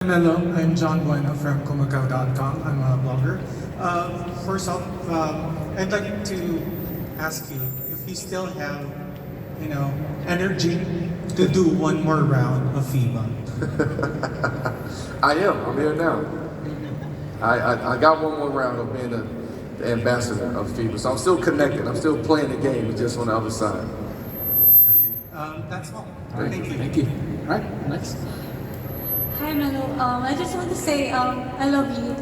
Hello, I'm John Bueno from kumakaw.com. I'm a blogger. First off, I'd like to ask you if you still have, energy to do one more round of FIBA. I am. I'm here now. I got one more round of being the ambassador of FIBA, so I'm still connected. I'm still playing the game, it's just on the other side. That's all. Thank you. Thank you. All right, next. Hi Melo, I just want to say I love you.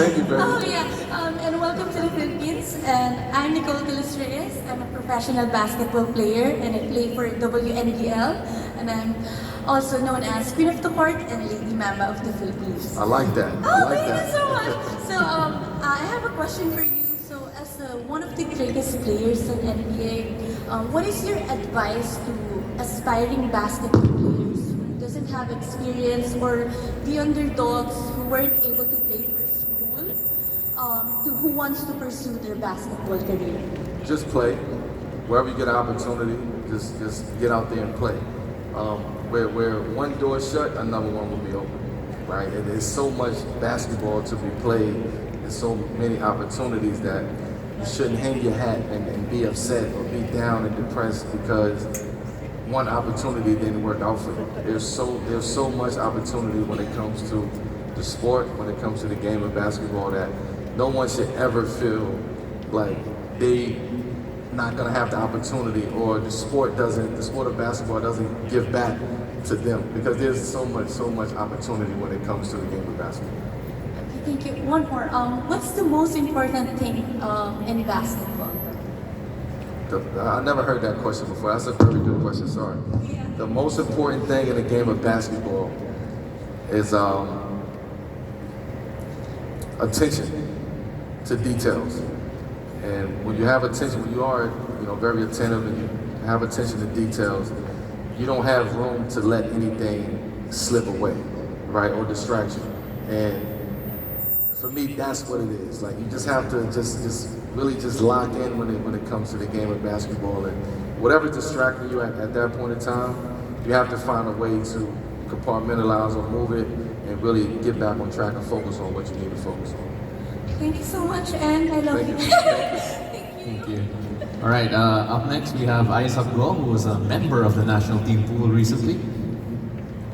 Thank you, baby. And welcome to the Philippines. And I'm Nicole Gilles Reyes. I'm a professional basketball player and I play for WNBL. And I'm also known as Queen of the Court and Lady Mama of the Philippines. I like that. I Oh, like thank that. you so much. So I have a question for you. So as one of the greatest players in NBA, what is your advice to aspiring basketball players who doesn't have experience or the underdogs who weren't able to play for school, to who wants to pursue their basketball career? Just play. Wherever you get an opportunity, just get out there and play. Where one door is shut, another one will be open. Right? And there's so much basketball to be played and so many opportunities that you shouldn't hang your hat and be upset or be down and depressed because one opportunity didn't work out for you. There's so much opportunity when it comes to the sport, when it comes to the game of basketball, that no one should ever feel like they not gonna have the opportunity, or the sport of basketball doesn't give back to them, because there's so much opportunity when it comes to the game of basketball. Okay, thank you. One more. What's the most important thing in basketball? I never heard that question before. That's a very good question, sorry. Yeah. The most important thing in the game of basketball is attention to details. And when you have attention, when you are very attentive and you have attention to details, you don't have room to let anything slip away, right, or distract you. And for me, that's what it is. Like, you just have to just really just lock in when it comes to the game of basketball, and whatever's distracting you at that point in time, you have to find a way to compartmentalize or move it and really get back on track and focus on what you need to focus on. Thank you so much, and I love Thank you. you. Thank you. All right, up next we have Isaac Go, who was a member of the national team pool recently.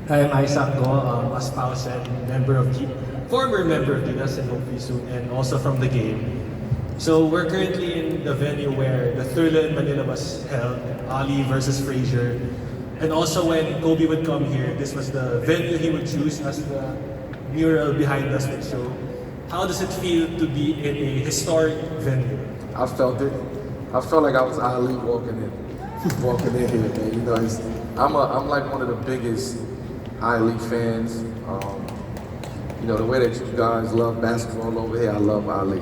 I'm Isaac Go, a spouse and former member of Gilas and hopefully soon, and also from the game. So we're currently in the venue where the Thrilla in Manila was held, Ali versus Frazier. And also when Kobe would come here, this was the venue he would choose as the mural behind us would show. How does it feel to be in a historic venue? I felt it. I felt like I was Ali walking in here, man. I'm like one of the biggest Ali fans. The way that you guys love basketball over here, I love Ali.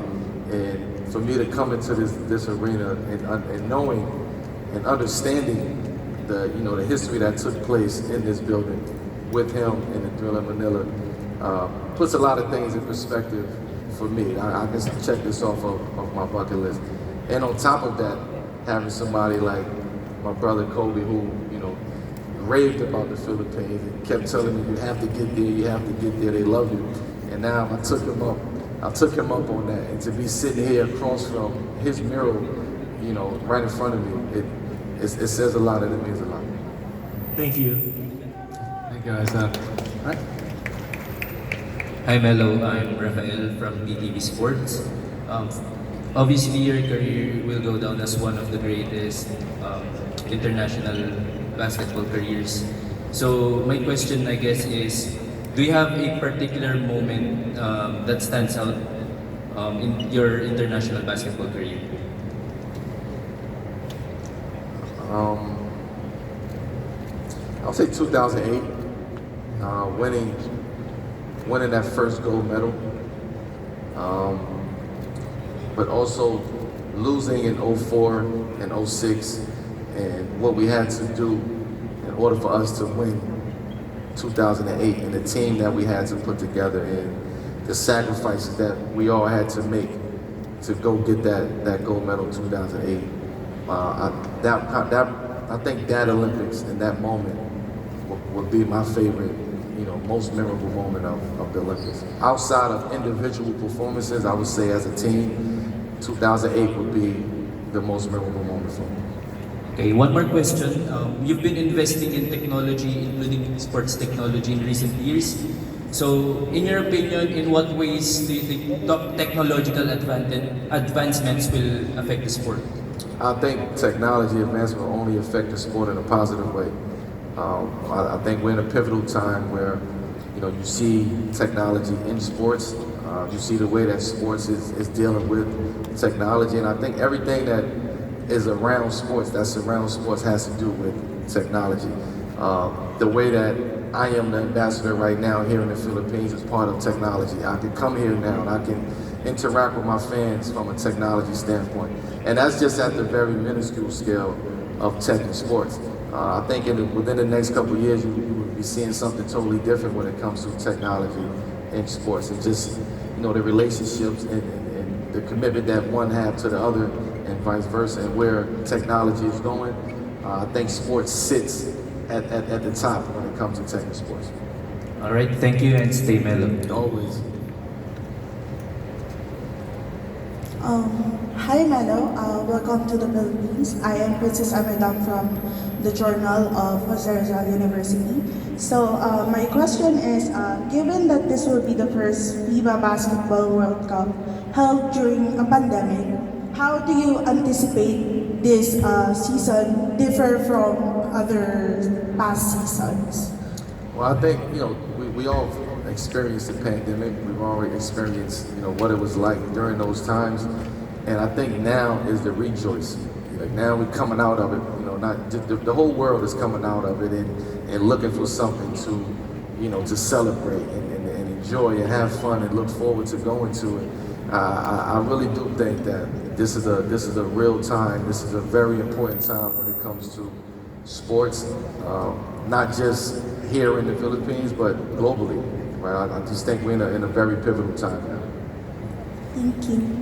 And for me to come into this arena and knowing and understanding the history that took place in this building with him in the Thrilla Manila puts a lot of things in perspective for me. I just check this off of my bucket list. And on top of that, having somebody like my brother Kobe, who raved about the Philippines and kept telling me, you have to get there, you have to get there, they love you. And now I took him up on that. And to be sitting here across from his mural, right in front of me, it says a lot, and it means a lot. Thank you. Thank you, Isaac. All right. Hi Melo, I'm Rafael from BTV Sports. Obviously, your career will go down as one of the greatest international basketball careers. So my question, I guess, is, do you have a particular moment that stands out in your international basketball career? I'll say 2008, winning that first gold medal, but also losing in 04 and 06, and what we had to do in order for us to win 2008, and the team that we had to put together, and the sacrifices that we all had to make to go get that gold medal in 2008. I think that Olympics and that moment would be my favorite, most memorable moment of the Olympics. Outside of individual performances, I would say as a team, 2008 would be the most memorable moment for me. Okay, one more question. You've been investing in technology, including sports technology in recent years. So, in your opinion, in what ways do you think technological advancements will affect the sport? I think technology advancement will only affect the sport in a positive way. I think we're in a pivotal time where, you see technology in sports. You see the way that sports is dealing with technology, and I think everything that is around sports, that surrounds sports, has to do with technology. The way that I am the ambassador right now here in the Philippines is part of technology. I can come here now and I can interact with my fans from a technology standpoint. And that's just at the very minuscule scale of tech and sports. I think within the next couple of years, you will be seeing something totally different when it comes to technology in sports, and just, the relationships and the commitment that one has to the other and vice versa, and where technology is going. I think sports sits at the top when it comes to tech and sports. All right, thank you and stay mellow. Always. Hi Melo, welcome to the Philippines. I am Princess Amedam from the Journal of Jose Rizal University. So my question is, given that this will be the first FIBA Basketball World Cup held during a pandemic, how do you anticipate this season differ from other past seasons? Well, I think, we all experienced the pandemic. We've already experienced, what it was like during those times. And I think now is the rejoicing. Like now we're coming out of it, not just the whole world is coming out of it and looking for something to celebrate and enjoy and have fun and look forward to going to it. I really do think that this is a real time. This is a very important time when it comes to sports, not just here in the Philippines, but globally. Right? I just think we're in a very pivotal time now. Thank you.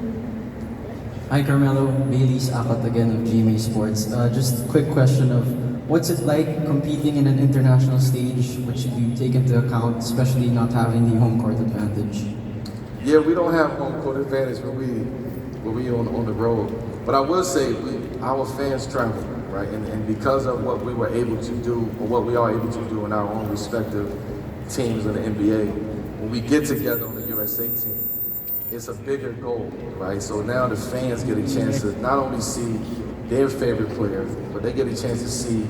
Hi Carmelo, Bailey's Akot again of GMA Sports. Just a quick question of what's it like competing in an international stage, which you take into account, especially not having the home court advantage? Yeah, we don't have home court advantage when we on the road. But I will say our fans travel, right? And because of what we were able to do, or what we are able to do in our own respective teams in the NBA, when we get together on the USA team, it's a bigger goal, right? So now the fans get a chance to not only see their favorite players, but they get a chance to see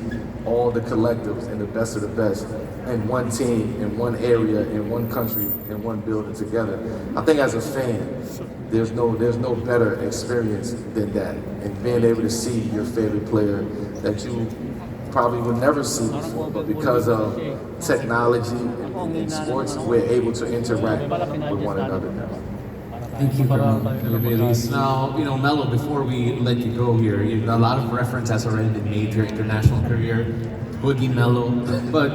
all the collectives and the best of the best in one team, in one area, in one country, in one building together. I think as a fan, there's no better experience than that. And being able to see your favorite player that you probably would never see before, but because of technology and sports, we're able to interact with one another now. Thank you, Carmelo. Now, Melo, before we let you go here, a lot of reference has already been made to your international career, Boogie Melo, but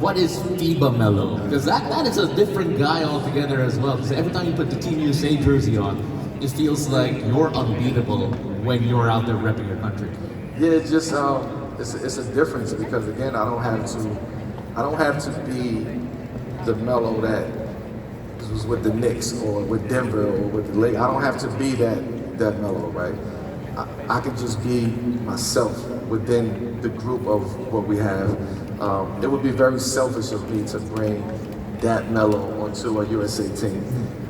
what is FIBA Melo? Because that is a different guy altogether as well. Because every time you put the Team USA jersey on, it feels like you're unbeatable when you're out there repping your country. Yeah, it's just it's a difference because again, I don't have to be the Melo that was with the Knicks or with Denver or with the Lakers. I don't have to be that Melo, right? I can just be myself within the group of what we have. It would be very selfish of me to bring that Melo onto a USA team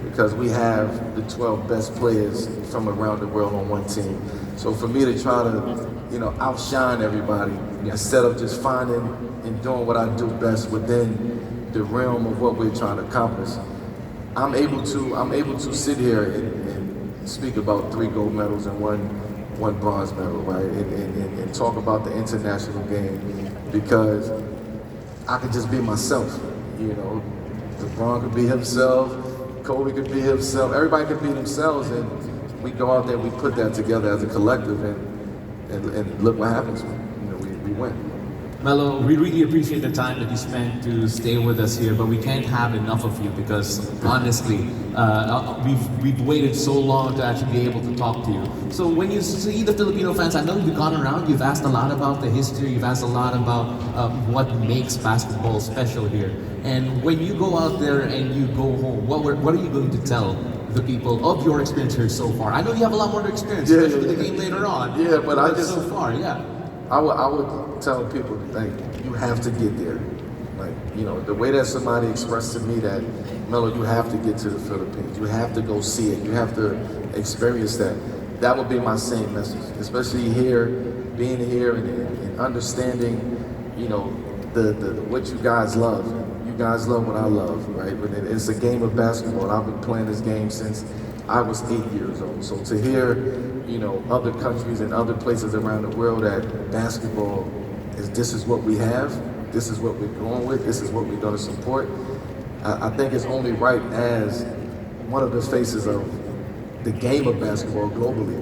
because we have the 12 best players from around the world on one team. So for me to try to, outshine everybody instead of just finding and doing what I do best within the realm of what we're trying to accomplish, I'm able to sit here and speak about 3 gold medals and one bronze medal, right? And talk about the international game because I could just be myself, LeBron could be himself, Kobe could be himself, everybody could be themselves, and we go out there, we put that together as a collective, and look what happens. We win. Melo, we really appreciate the time that you spent to stay with us here, but we can't have enough of you because honestly, we've waited so long to actually be able to talk to you. So when you see the Filipino fans, I know you've gone around, you've asked a lot about the history, you've asked a lot about what makes basketball special here. And when you go out there and you go home, what are you going to tell the people of your experience here so far? I know you have a lot more experience, especially with the game later on. Yeah, but I just so far, yeah. I would tell people, like, you have to get there. Like, you know, the way that somebody expressed to me that, Melo, you have to get to the Philippines. You have to go see it. You have to experience that. That would be my same message, especially here, being here and understanding, you know, the what you guys love. You guys love what I love, right? But it's a game of basketball. I've been playing this game since I was 8 years old. So to hear, you know, other countries and other places around the world that basketball this is what we have, this is what we're going with, this is what we're going to support, I think it's only right as one of the faces of the game of basketball globally,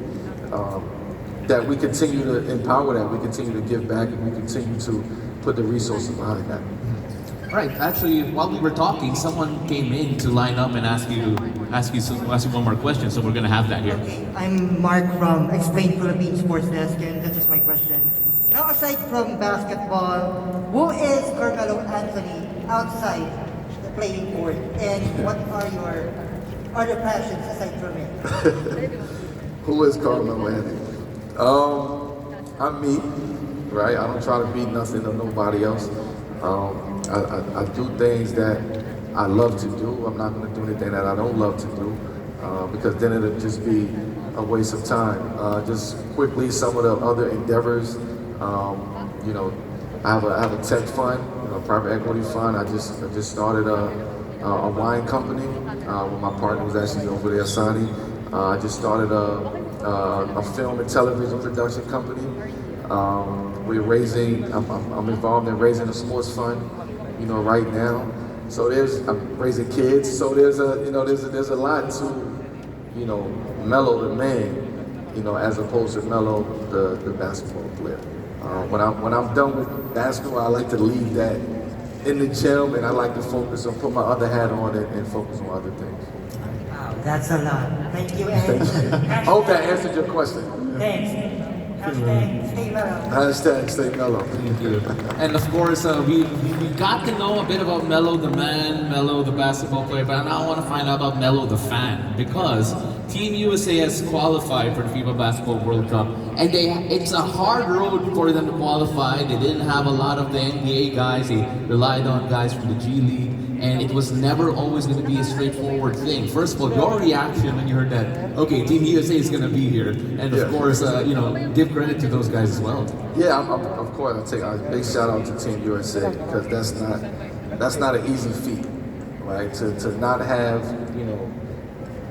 that we continue to empower that, we continue to give back, and we continue to put the resources behind that. Right. Actually, while we were talking, someone came in to line up and ask you one more question. So we're gonna have that here. Okay, I'm Mark from Explain Philippine Sports Desk, and this is my question. Now, aside from basketball, who is Carmelo Anthony outside the playing court, and what are your other passions aside from it? Who is Carmelo Anthony? I'm me, right? I don't try to be nothing or nobody else. I do things that I love to do. I'm not going to do anything that I don't love to do, because then it'll just be a waste of time. Just quickly, some of the other endeavors. You know, I have a tech fund, you know, private equity fund. I just started a wine company with my partner was actually over there, Sani. I just started a film and television production company. I'm involved in raising a sports fund, you know, right now. So I'm raising kids. So there's a lot to, you know, Melo the man, you know, as opposed to Melo the basketball player. When I'm done with basketball, I like to leave that in the gym, and I like to focus on, put my other hat on and focus on other things. Wow, that's a lot. Thank you, and I hope that answered your question. thanks. Hashtag stay Melo. Hashtag stay Melo. Thank you. And of course, we got to know a bit about Melo the man, Melo the basketball player, but now I want to find out about Melo the fan, because Team USA has qualified for the FIBA Basketball World Cup, and it's a hard road for them to qualify. They didn't have a lot of the NBA guys. They relied on guys from the G League, and it was never always going to be a straightforward thing. First of all, your reaction when you heard that, okay, Team USA is going to be here, and of course, you know, give credit to those guys as well. Yeah, of course, I'll take a big shout out to Team USA, because that's not an easy feat, right? To not have, you know,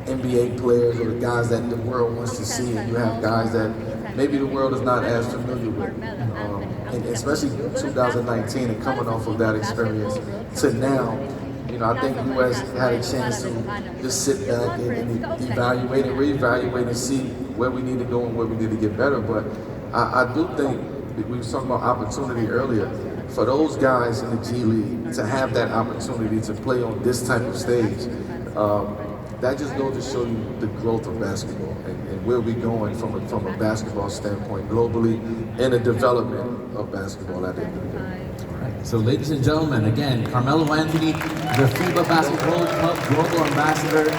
NBA players or the guys that the world wants to see, and you have guys that maybe the world is not as familiar with, and especially 2019 and coming off of that experience to now. You know, I think the U.S. had a chance to just sit back and evaluate and reevaluate and see where we need to go and where we need to get better. But I do think, we were talking about opportunity earlier, for those guys in the G League to have that opportunity to play on this type of stage, that just goes to show you the growth of basketball and where we're going from a basketball standpoint globally, and the development of basketball at the end of the day. So ladies and gentlemen, again, Carmelo Anthony, the FIBA Basketball World Cup Global Ambassador.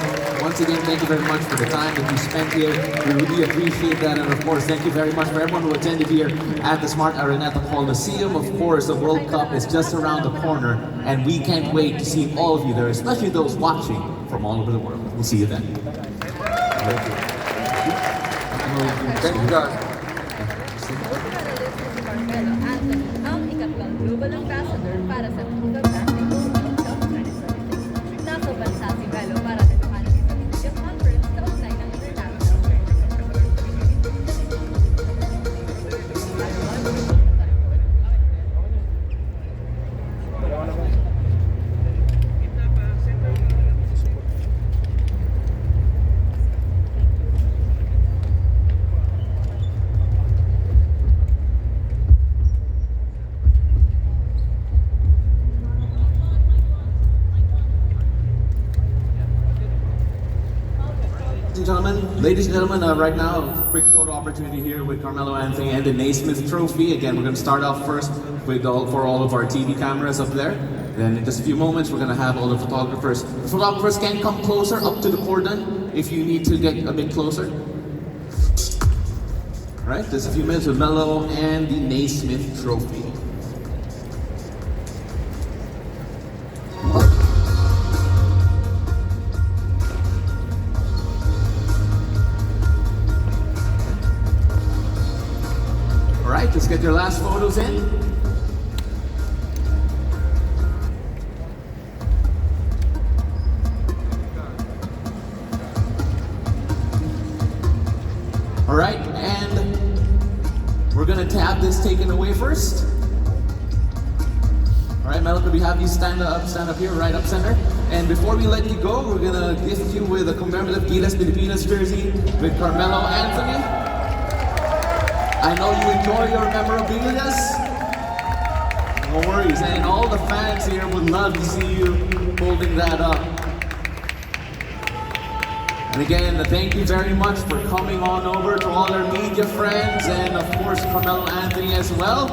Once again, thank you very much for the time that you spent here. We really appreciate that. And of course, thank you very much for everyone who attended here at the Smart Araneta Coliseum. Of course, the World Cup is just around the corner, and we can't wait to see all of you there, especially those watching from all over the world. We'll see you then. Thank you. Thank you, guys. Carmelo Anthony ang ikatlong global ambassador para sa FIBA Basketball World Cup 2026. Nasa bansa si Melo para naluhan ng isang media conference kaugnay ng international Ladies and gentlemen, right now, a quick photo opportunity here with Carmelo Anthony and the Naismith Trophy. Again, we're going to start off first with for all of our TV cameras up there. Then in just a few moments, we're going to have all the photographers. The photographers can come closer up to the cordon if you need to get a bit closer. All right, just a few minutes with Melo and the Naismith Trophy. All right, let's get your last photos in. All right, and we're gonna have this taken away first. All right, Melo, could we have you stand up here, right up center? And before we let you go, we're gonna gift you with a commemorative Gilas Pilipinas jersey with Carmelo Anthony. I know you enjoy your memorabilias. No worries, and all the fans here would love to see you holding that up. And again, thank you very much for coming on over, to all our media friends, and of course Carmelo Anthony as well.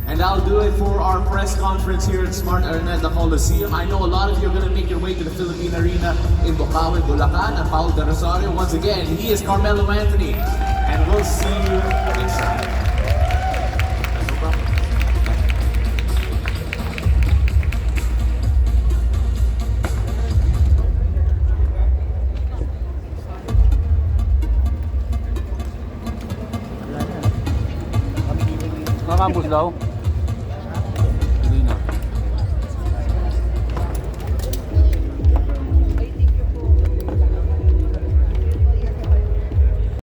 And I'll do it for our press conference here at Smart Arena at the Coliseum. I know a lot of you are going to make your way to the Philippine Arena in Bocaue, Bulacan, and Paul de Rosario. Once again, he is Carmelo Anthony, and we'll see you next time. Mga campus daw.